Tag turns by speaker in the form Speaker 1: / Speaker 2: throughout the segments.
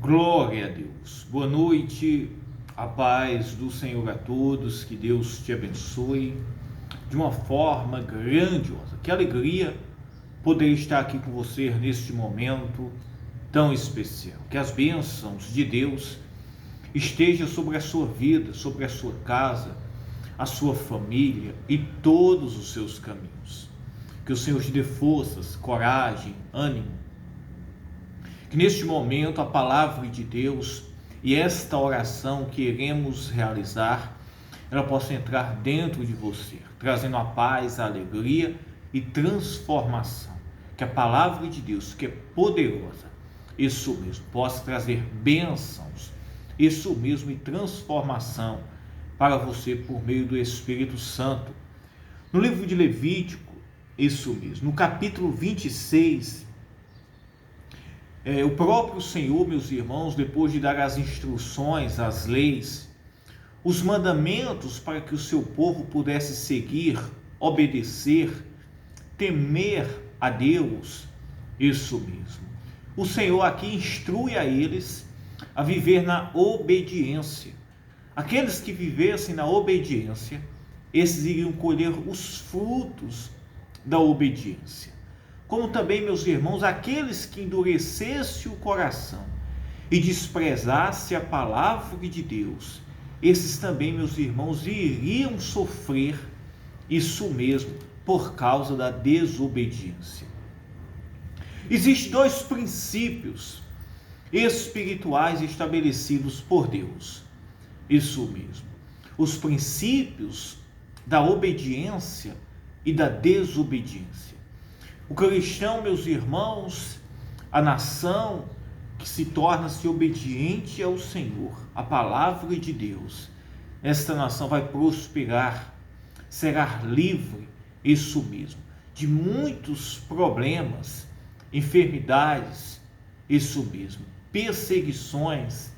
Speaker 1: Glória a Deus. Boa noite, a paz do Senhor a todos, que Deus te abençoe de uma forma grandiosa. Que alegria poder estar aqui com você neste momento tão especial. Que as bênçãos de Deus estejam sobre a sua vida, sobre a sua casa, a sua família e todos os seus caminhos. Que o Senhor te dê forças, coragem, ânimo. Que neste momento a palavra de Deus e esta oração que iremos realizar, ela possa entrar dentro de você, trazendo a paz, a alegria e transformação. Que a palavra de Deus, que é poderosa, isso mesmo, possa trazer bênçãos, isso mesmo, e transformação para você por meio do Espírito Santo. No livro de Levítico, isso mesmo, no capítulo 26, o próprio Senhor, meus irmãos, depois de dar as instruções, as leis, os mandamentos para que o seu povo pudesse seguir, obedecer, temer a Deus, isso mesmo. O Senhor aqui instrui a eles a viver na obediência. Aqueles que vivessem na obediência, esses iriam colher os frutos da obediência. Como também, meus irmãos, aqueles que endurecessem o coração e desprezassem a palavra de Deus, esses também, meus irmãos, iriam sofrer isso mesmo, por causa da desobediência. Existem dois princípios espirituais estabelecidos por Deus, isso mesmo, os princípios da obediência e da desobediência. O cristão, meus irmãos, a nação que se torna-se obediente ao Senhor, a palavra de Deus, esta nação vai prosperar, será livre, isso mesmo, de muitos problemas, enfermidades, isso mesmo, perseguições,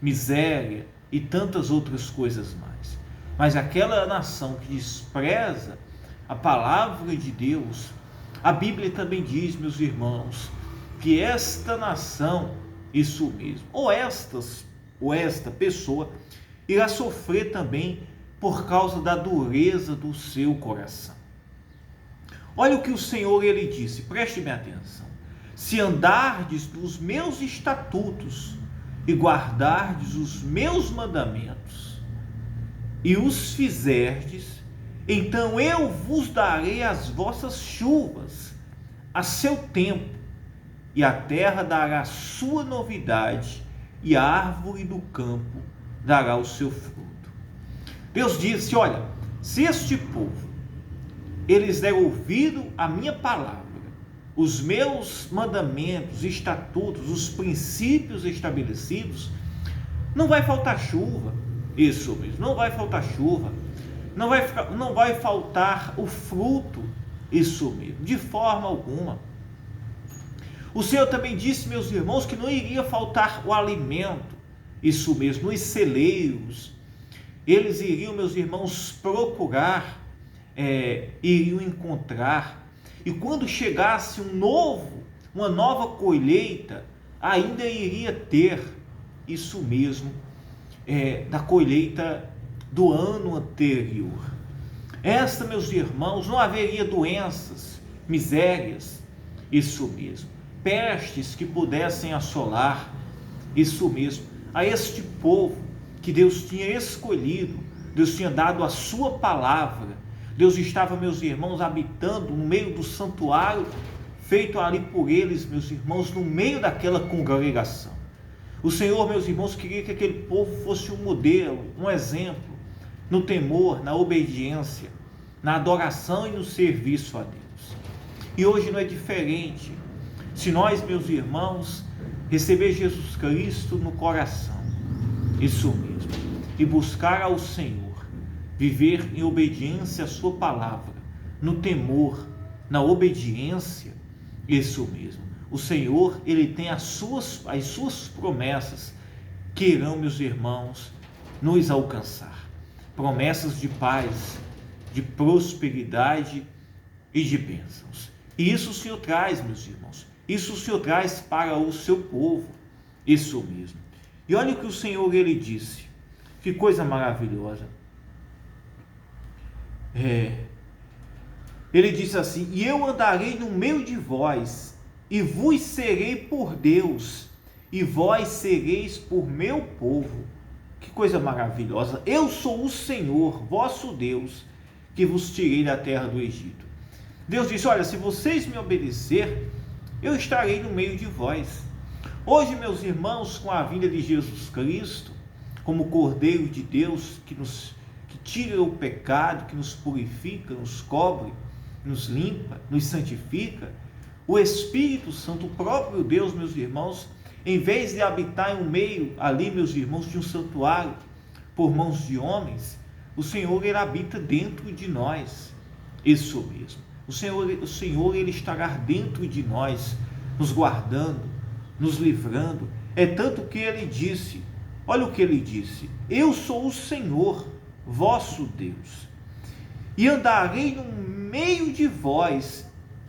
Speaker 1: miséria e tantas outras coisas mais. Mas aquela nação que despreza a palavra de Deus, a Bíblia também diz, meus irmãos, que esta nação, isso mesmo, ou esta pessoa, irá sofrer também por causa da dureza do seu coração. Olha o que o Senhor, ele disse, preste bem atenção. Se andardes nos meus estatutos e guardardes os meus mandamentos e os fizerdes, então eu vos darei as vossas chuvas a seu tempo, e a terra dará sua novidade, e a árvore do campo dará o seu fruto. Deus disse, olha, se este povo, eles der ouvido à minha palavra, os meus mandamentos, estatutos, os princípios estabelecidos, não vai faltar chuva, isso mesmo, não vai faltar chuva, não vai faltar o fruto, isso mesmo, de forma alguma. O Senhor também disse, meus irmãos, que não iria faltar o alimento, isso mesmo, nos celeiros. Eles iriam, meus irmãos, procurar, iriam encontrar, e quando chegasse uma nova colheita, ainda iria ter, isso mesmo, da colheita do ano anterior. Esta, meus irmãos, não haveria doenças, misérias, isso mesmo, pestes que pudessem assolar, isso mesmo, a este povo que Deus tinha escolhido, Deus tinha dado a sua palavra. Deus estava, meus irmãos, habitando no meio do santuário feito ali por eles, meus irmãos, no meio daquela congregação. O Senhor, meus irmãos, queria que aquele povo fosse um modelo, um exemplo, no temor, na obediência, na adoração e no serviço a Deus. E hoje não é diferente. Se nós, meus irmãos, receber Jesus Cristo no coração, isso mesmo, e buscar ao Senhor, viver em obediência à sua palavra, no temor, na obediência, isso mesmo, o Senhor, ele tem as suas promessas que irão, meus irmãos, nos alcançar. Promessas de paz, de prosperidade e de bênçãos. E isso o Senhor traz, meus irmãos. Isso o Senhor traz para o seu povo. Isso mesmo. E olha o que o Senhor, ele disse. Que coisa maravilhosa. Ele disse assim: e eu andarei no meio de vós, e vos serei por Deus, e vós sereis por meu povo. Que coisa maravilhosa. Eu sou o Senhor, vosso Deus, que vos tirei da terra do Egito. Deus disse: olha, se vocês me obedecer, eu estarei no meio de vós. Hoje, meus irmãos, com a vinda de Jesus Cristo, como Cordeiro de Deus, que tira o pecado, que nos purifica, nos cobre, nos limpa, nos santifica, o Espírito Santo, o próprio Deus, meus irmãos, em vez de habitar em um meio ali, meus irmãos, de um santuário por mãos de homens, o Senhor, ele habita dentro de nós. Isso mesmo. O Senhor, ele estará dentro de nós, nos guardando, nos livrando. É tanto que ele disse, olha o que ele disse: eu sou o Senhor, vosso Deus, e andarei no meio de vós,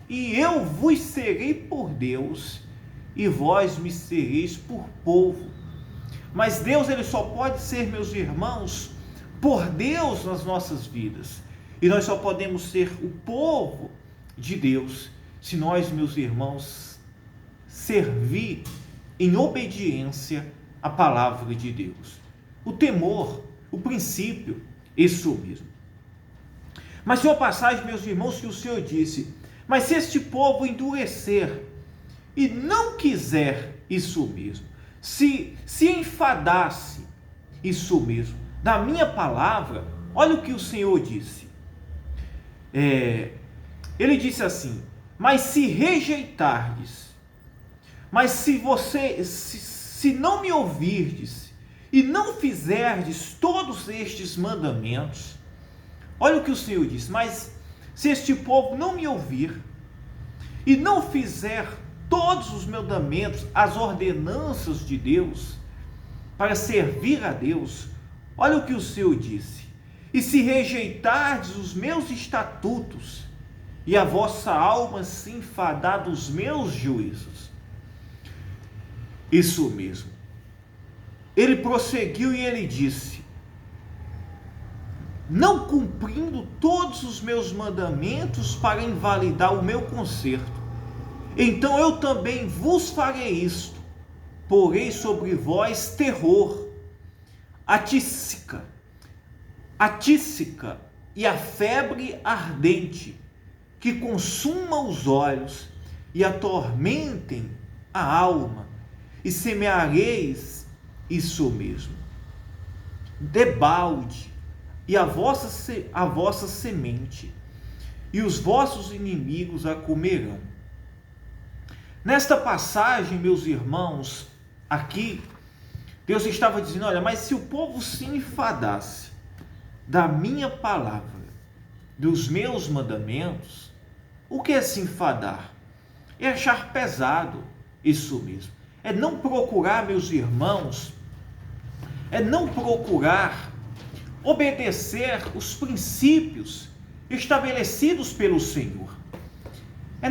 Speaker 1: e eu vos serei por Deus, e vós me sereis por povo. Mas Deus, ele só pode ser, meus irmãos, por Deus nas nossas vidas, e nós só podemos ser o povo de Deus se nós, meus irmãos, servir em obediência à palavra de Deus. O temor, o princípio, isso mesmo. Mas tem uma passagem, meus irmãos, que o Senhor disse: mas se este povo endurecer e não quiser, isso mesmo, se enfadasse, isso mesmo, da minha palavra, olha o que o Senhor disse. Ele disse assim: mas se rejeitardes, mas se não me ouvirdes e não fizerdes todos estes mandamentos, olha o que o Senhor diz: mas se este povo não me ouvir e não fizer todos os mandamentos, as ordenanças de Deus, para servir a Deus, olha o que o Senhor disse: e se rejeitardes os meus estatutos, e a vossa alma se enfadar dos meus juízos. Isso mesmo. Ele prosseguiu e ele disse: não cumprindo todos os meus mandamentos para invalidar o meu conserto, então eu também vos farei isto: porei sobre vós terror, a tísica e a febre ardente, que consuma os olhos e atormentem a alma, e semeareis, isso mesmo, debalde, e a vossa semente, e os vossos inimigos a comerão. Nesta passagem, meus irmãos, aqui, Deus estava dizendo: olha, mas se o povo se enfadasse da minha palavra, dos meus mandamentos, o que é se enfadar? É achar pesado, isso mesmo. É não procurar, meus irmãos, é não procurar obedecer os princípios estabelecidos pelo Senhor. É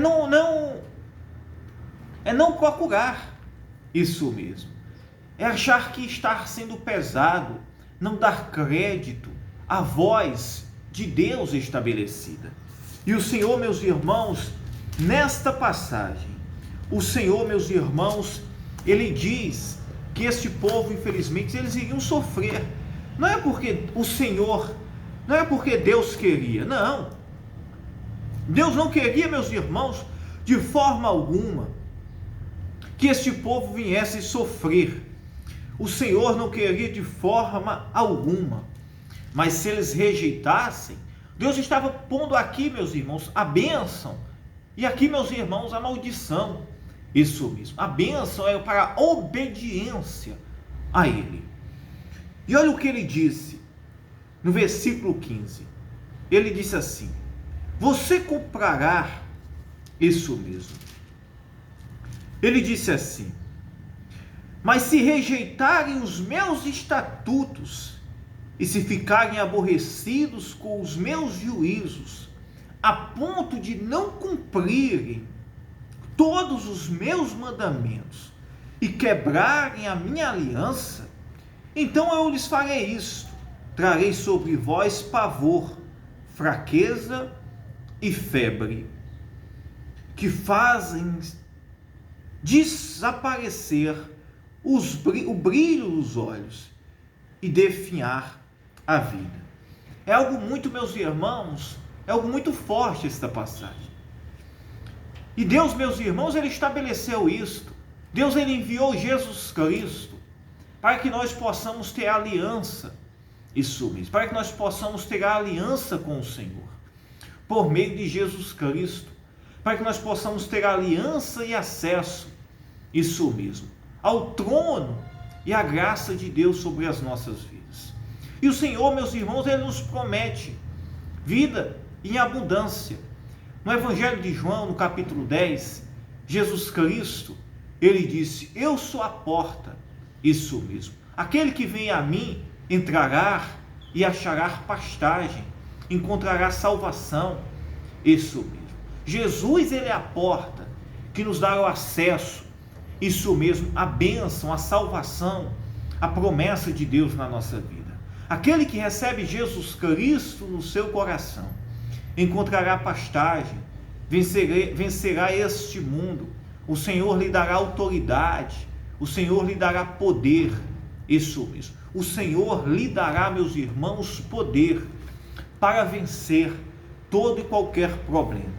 Speaker 1: não procurar, isso mesmo. É achar que está sendo pesado, não dar crédito à voz de Deus estabelecida. E o Senhor, meus irmãos, nesta passagem, o Senhor, meus irmãos, ele diz que este povo, infelizmente, eles iriam sofrer. Não é porque o Senhor, não é porque Deus queria, não. Deus não queria, meus irmãos, de forma alguma, que este povo viesse sofrer. O Senhor não queria de forma alguma. Mas se eles rejeitassem, Deus estava pondo aqui, meus irmãos, a bênção. E aqui, meus irmãos, a maldição. Isso mesmo. A bênção é para a obediência a Ele. E olha o que ele disse no versículo 15. Ele disse assim: você comprará, isso mesmo. Ele disse assim: mas se rejeitarem os meus estatutos e se ficarem aborrecidos com os meus juízos, a ponto de não cumprirem todos os meus mandamentos e quebrarem a minha aliança, então eu lhes farei isto: trarei sobre vós pavor, fraqueza e febre, que fazem desaparecer o brilho dos olhos e definhar a vida. É algo muito, meus irmãos, é algo muito forte esta passagem. E Deus, meus irmãos, Ele estabeleceu isto. Deus, Ele enviou Jesus Cristo para que nós possamos ter aliança, isso mesmo, para que nós possamos ter a aliança com o Senhor, por meio de Jesus Cristo, para que nós possamos ter aliança e acesso, isso mesmo, ao trono e à graça de Deus sobre as nossas vidas. E o Senhor, meus irmãos, Ele nos promete vida em abundância. No Evangelho de João, no capítulo 10, Jesus Cristo, Ele disse: eu sou a porta, isso mesmo. Aquele que vem a mim entrará e achará pastagem, encontrará salvação, isso mesmo. Jesus, Ele é a porta que nos dá o acesso, isso mesmo, a bênção, a salvação, a promessa de Deus na nossa vida. Aquele que recebe Jesus Cristo no seu coração encontrará pastagem, vencerá este mundo. O Senhor lhe dará autoridade, o Senhor lhe dará poder, isso mesmo. O Senhor lhe dará, meus irmãos, poder para vencer todo e qualquer problema.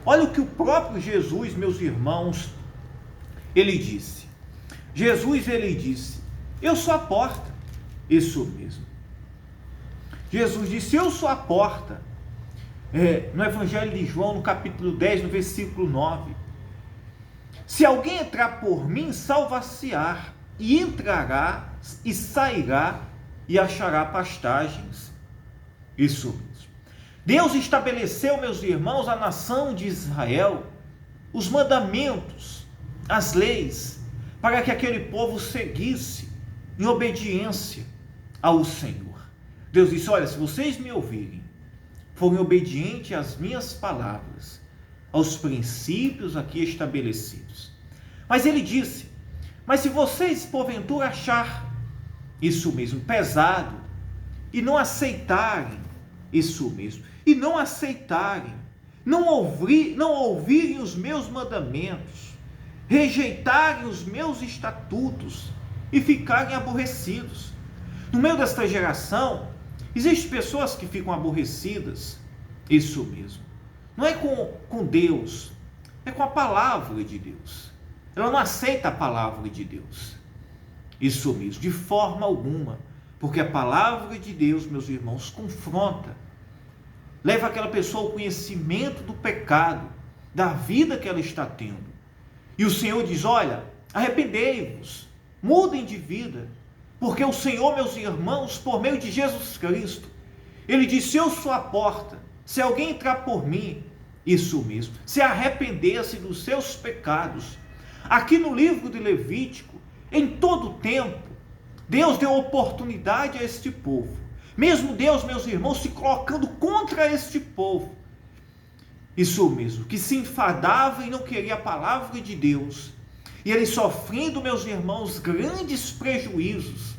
Speaker 1: Olha o que o próprio Jesus, meus irmãos, Ele disse. Jesus, Ele disse: eu sou a porta, isso mesmo. Jesus disse: eu sou a porta. No Evangelho de João, no capítulo 10, no versículo 9. Se alguém entrar por mim, salvar-se-á, e entrará e sairá e achará pastagens. Isso mesmo. Deus estabeleceu, meus irmãos, a nação de Israel, os mandamentos, as leis, para que aquele povo seguisse em obediência ao Senhor. Deus disse: olha, se vocês me ouvirem, forem obedientes às minhas palavras, aos princípios aqui estabelecidos. Mas Ele disse: mas se vocês porventura achar isso mesmo pesado, e não aceitarem isso mesmo, e não aceitarem, não ouvirem os meus mandamentos, rejeitarem os meus estatutos e ficarem aborrecidos. No meio desta geração, existem pessoas que ficam aborrecidas, isso mesmo. Não é com Deus, é com a palavra de Deus. Ela não aceita a palavra de Deus, isso mesmo, de forma alguma, porque a palavra de Deus, meus irmãos, confronta, leva aquela pessoa ao conhecimento do pecado, da vida que ela está tendo. E o Senhor diz: olha, arrependei-vos, mudem de vida, porque o Senhor, meus irmãos, por meio de Jesus Cristo, Ele disse: eu sou a porta, se alguém entrar por mim, isso mesmo, se arrepender-se dos seus pecados. Aqui no livro de Levítico, em todo tempo, Deus deu oportunidade a este povo, mesmo Deus, meus irmãos, se colocando contra este povo, isso mesmo, que se enfadava e não queria a palavra de Deus, e ele sofrendo, meus irmãos, grandes prejuízos,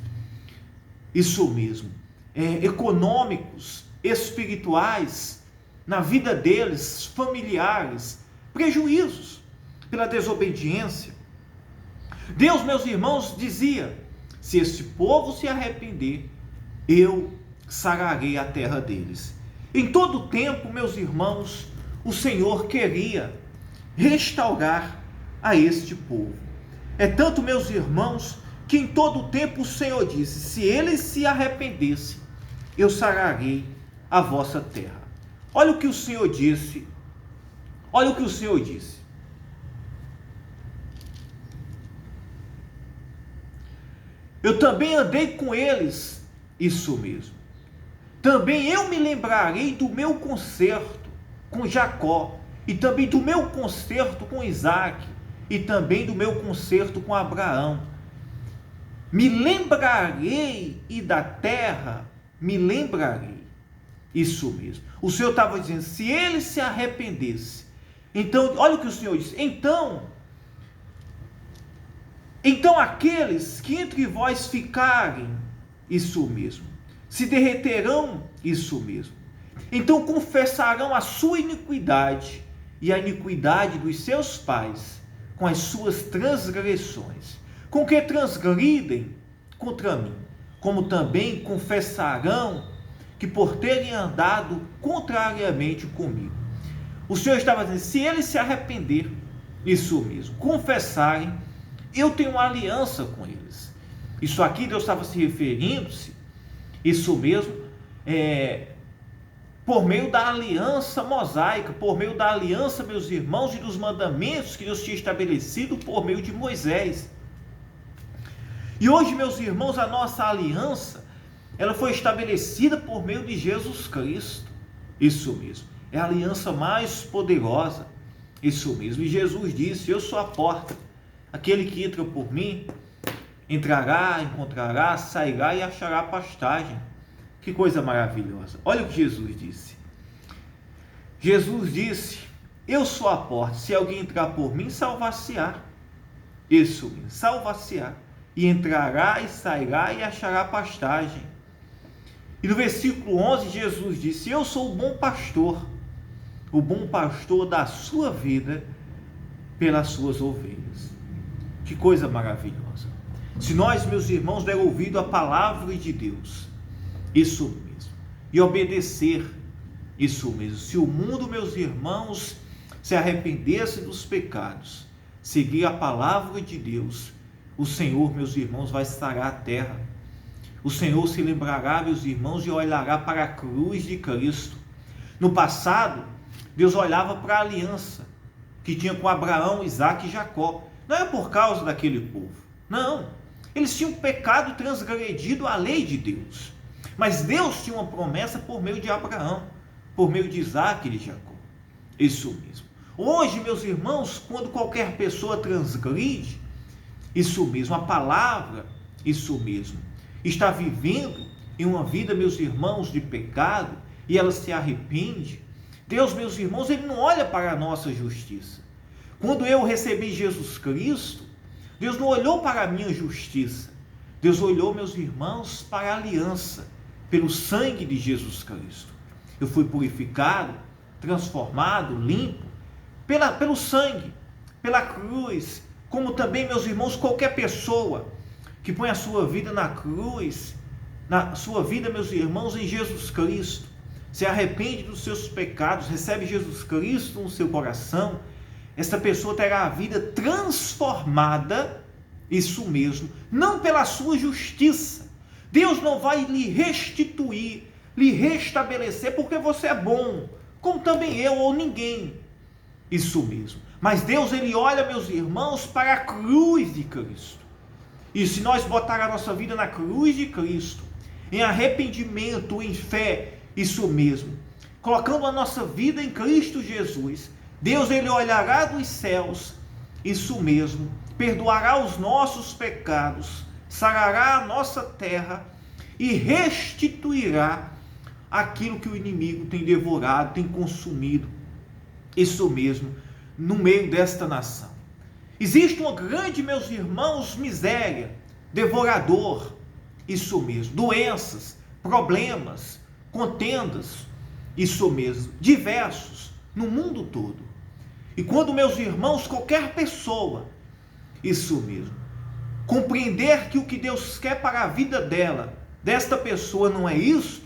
Speaker 1: isso mesmo, econômicos, espirituais, na vida deles, familiares, prejuízos pela desobediência. Deus, meus irmãos, dizia: se este povo se arrepender, eu sararei a terra deles. Em todo o tempo, meus irmãos, o Senhor queria restaurar a este povo. É tanto, meus irmãos, que em todo o tempo o Senhor disse: se eles se arrependessem, eu sararei a vossa terra. Olha o que o Senhor disse. Olha o que o Senhor disse. Eu também andei com eles, isso mesmo. Também eu me lembrarei do meu concerto com Jacó, e também do meu concerto com Isaac, e também do meu concerto com Abraão. Me lembrarei e da terra me lembrarei. Isso mesmo. O Senhor estava dizendo: se ele se arrependesse, então, olha o que o Senhor disse: então Então aqueles que entre vós ficarem, isso mesmo, se derreterão, isso mesmo. Então confessarão a sua iniquidade e a iniquidade dos seus pais com as suas transgressões, com que transgridem contra mim, como também confessarão que por terem andado contrariamente comigo. O Senhor estava dizendo, se eles se arrepender, isso mesmo, confessarem, eu tenho uma aliança com eles. Isso aqui Deus estava se referindo-se, isso mesmo, por meio da aliança mosaica, por meio da aliança, meus irmãos, e dos mandamentos que Deus tinha estabelecido por meio de Moisés. E hoje, meus irmãos, a nossa aliança, ela foi estabelecida por meio de Jesus Cristo. Isso mesmo, é a aliança mais poderosa. Isso mesmo, e Jesus disse, eu sou a porta, aquele que entra por mim, entrará, encontrará, sairá e achará pastagem. Que coisa maravilhosa. Olha o que Jesus disse. Jesus disse, eu sou a porta, se alguém entrar por mim, salvar-se-á. Isso mesmo, salvar-se-á. E entrará e sairá e achará pastagem. E no versículo 11, Jesus disse, eu sou o bom pastor dá a sua vida pelas suas ovelhas. Que coisa maravilhosa. Se nós, meus irmãos, der ouvido à palavra de Deus, isso mesmo, e obedecer, isso mesmo, se o mundo, meus irmãos, se arrependesse dos pecados, seguir a palavra de Deus, o Senhor, meus irmãos, vai sarar a terra. O Senhor se lembrará, meus irmãos, e olhará para a cruz de Cristo. No passado, Deus olhava para a aliança que tinha com Abraão, Isaque e Jacó. Não é por causa daquele povo, não. Eles tinham pecado e transgredido a lei de Deus. Mas Deus tinha uma promessa por meio de Abraão, por meio de Isaque e de Jacó. Isso mesmo. Hoje, meus irmãos, quando qualquer pessoa transgride, isso mesmo, a palavra, isso mesmo, está vivendo em uma vida, meus irmãos, de pecado, e ela se arrepende, Deus, meus irmãos, Ele não olha para a nossa justiça. Quando eu recebi Jesus Cristo, Deus não olhou para a minha justiça. Deus olhou, meus irmãos, para a aliança, pelo sangue de Jesus Cristo. Eu fui purificado, transformado, limpo, pelo sangue, pela cruz, como também, meus irmãos, qualquer pessoa que põe a sua vida na cruz, na sua vida, meus irmãos, em Jesus Cristo, se arrepende dos seus pecados, recebe Jesus Cristo no seu coração, essa pessoa terá a vida transformada, isso mesmo, não pela sua justiça. Deus não vai lhe restituir, lhe restabelecer, porque você é bom, como também eu ou ninguém. Isso mesmo. Mas Deus, Ele olha, meus irmãos, para a cruz de Cristo. E se nós botar a nossa vida na cruz de Cristo, em arrependimento, em fé, isso mesmo, colocando a nossa vida em Cristo Jesus, Deus, Ele olhará dos céus, isso mesmo, perdoará os nossos pecados, sarará a nossa terra e restituirá aquilo que o inimigo tem devorado, tem consumido, isso mesmo, no meio desta nação. Existe uma grande, meus irmãos, miséria, devorador, isso mesmo, doenças, problemas, contendas, isso mesmo, diversos, no mundo todo. E quando, meus irmãos, qualquer pessoa, isso mesmo, compreender que o que Deus quer para a vida dela, desta pessoa, não é isto,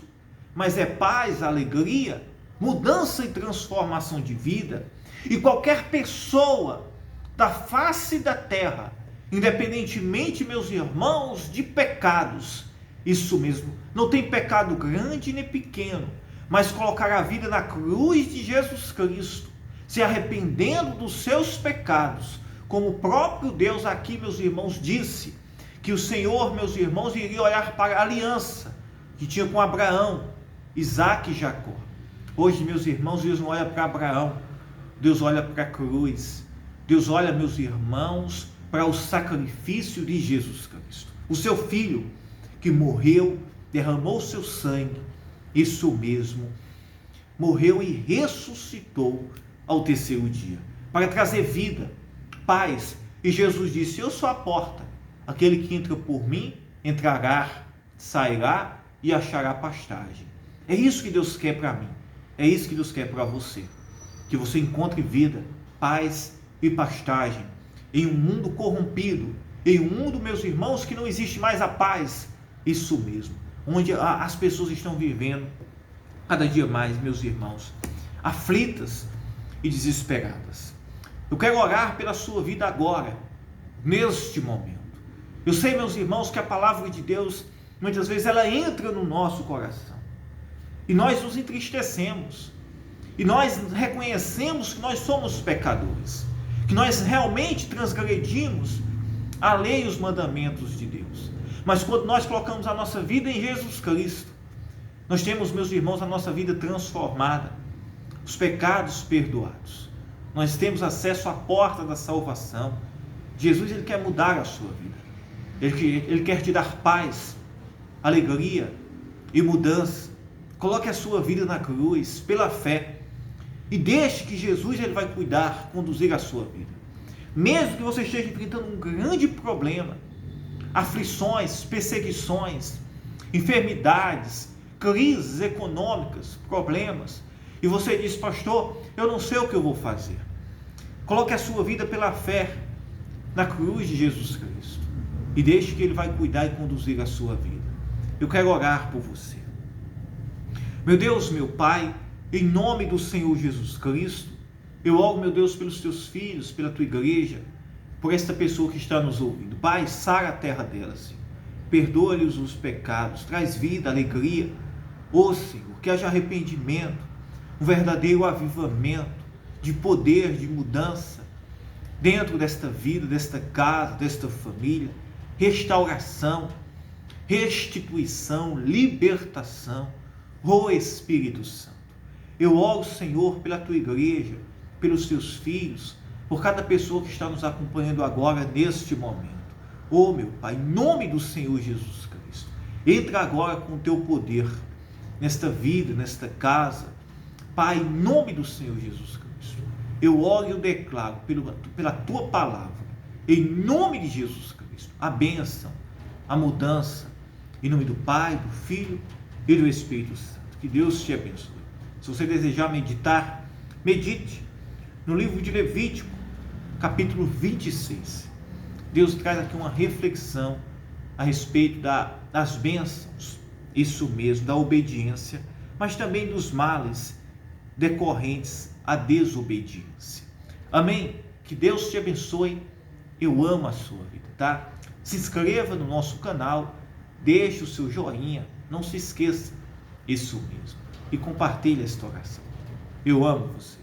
Speaker 1: mas é paz, alegria, mudança e transformação de vida, e qualquer pessoa da face da terra, independentemente, meus irmãos, de pecados, isso mesmo, não tem pecado grande nem pequeno, mas colocar a vida na cruz de Jesus Cristo, se arrependendo dos seus pecados, como o próprio Deus aqui, meus irmãos, disse, que o Senhor, meus irmãos, iria olhar para a aliança que tinha com Abraão, Isaque e Jacó. Hoje, meus irmãos, Deus não olha para Abraão, Deus olha para a cruz, Deus olha, meus irmãos, para o sacrifício de Jesus Cristo, o seu Filho, que morreu, derramou o seu sangue, isso mesmo, morreu e ressuscitou ao terceiro dia, para trazer vida, paz. E Jesus disse, eu sou a porta, aquele que entra por mim, entrará, sairá e achará pastagem. É isso que Deus quer para mim, é isso que Deus quer para você, que você encontre vida, paz e pastagem em um mundo corrompido, em um mundo, meus irmãos, que não existe mais a paz, isso mesmo, onde as pessoas estão vivendo cada dia mais, meus irmãos, aflitas e desesperadas. Eu quero orar pela sua vida agora, neste momento. Eu sei, meus irmãos, que a palavra de Deus, muitas vezes, ela entra no nosso coração, e nós nos entristecemos, e nós reconhecemos que nós somos pecadores, que nós realmente transgredimos a lei e os mandamentos de Deus. Mas quando nós colocamos a nossa vida em Jesus Cristo, nós temos, meus irmãos, a nossa vida transformada, os pecados perdoados. Nós temos acesso à porta da salvação. Jesus, ele quer mudar a sua vida. Ele quer te dar paz, alegria e mudança. Coloque a sua vida na cruz, pela fé. E deixe que Jesus, ele vai cuidar, conduzir a sua vida. Mesmo que você esteja enfrentando um grande problema, aflições, perseguições, enfermidades, crises econômicas, problemas, e você diz: pastor, eu não sei o que eu vou fazer. Coloque a sua vida pela fé na cruz de Jesus Cristo e deixe que ele vai cuidar e conduzir a sua vida. Eu quero orar por você. Meu Deus, meu Pai, em nome do Senhor Jesus Cristo, eu oro, meu Deus, pelos teus filhos, pela tua igreja, por esta pessoa que está nos ouvindo. Pai, sara a terra dela, Senhor. Perdoa-lhes os pecados, traz vida, alegria. Ó Senhor, que haja arrependimento, um verdadeiro avivamento de poder, de mudança dentro desta vida, desta casa, desta família. Restauração, restituição, libertação. Ó Espírito Santo, eu oro, Senhor, pela tua igreja, pelos teus filhos, por cada pessoa que está nos acompanhando agora, neste momento. Ó meu Pai, em nome do Senhor Jesus Cristo, entra agora com o teu poder nesta vida, nesta casa. Pai, em nome do Senhor Jesus Cristo, eu oro e eu declaro pela tua palavra, em nome de Jesus Cristo, a bênção, a mudança, em nome do Pai, do Filho e do Espírito Santo. Que Deus te abençoe. Se você desejar meditar, medite no livro de Levítico, capítulo 26. Deus traz aqui uma reflexão a respeito das bênçãos, isso mesmo, da obediência, mas também dos males decorrentes à desobediência. Amém? Que Deus te abençoe. Eu amo a sua vida, tá? Se inscreva no nosso canal, deixe o seu joinha, não se esqueça, isso mesmo, e compartilhe esta oração. Eu amo você.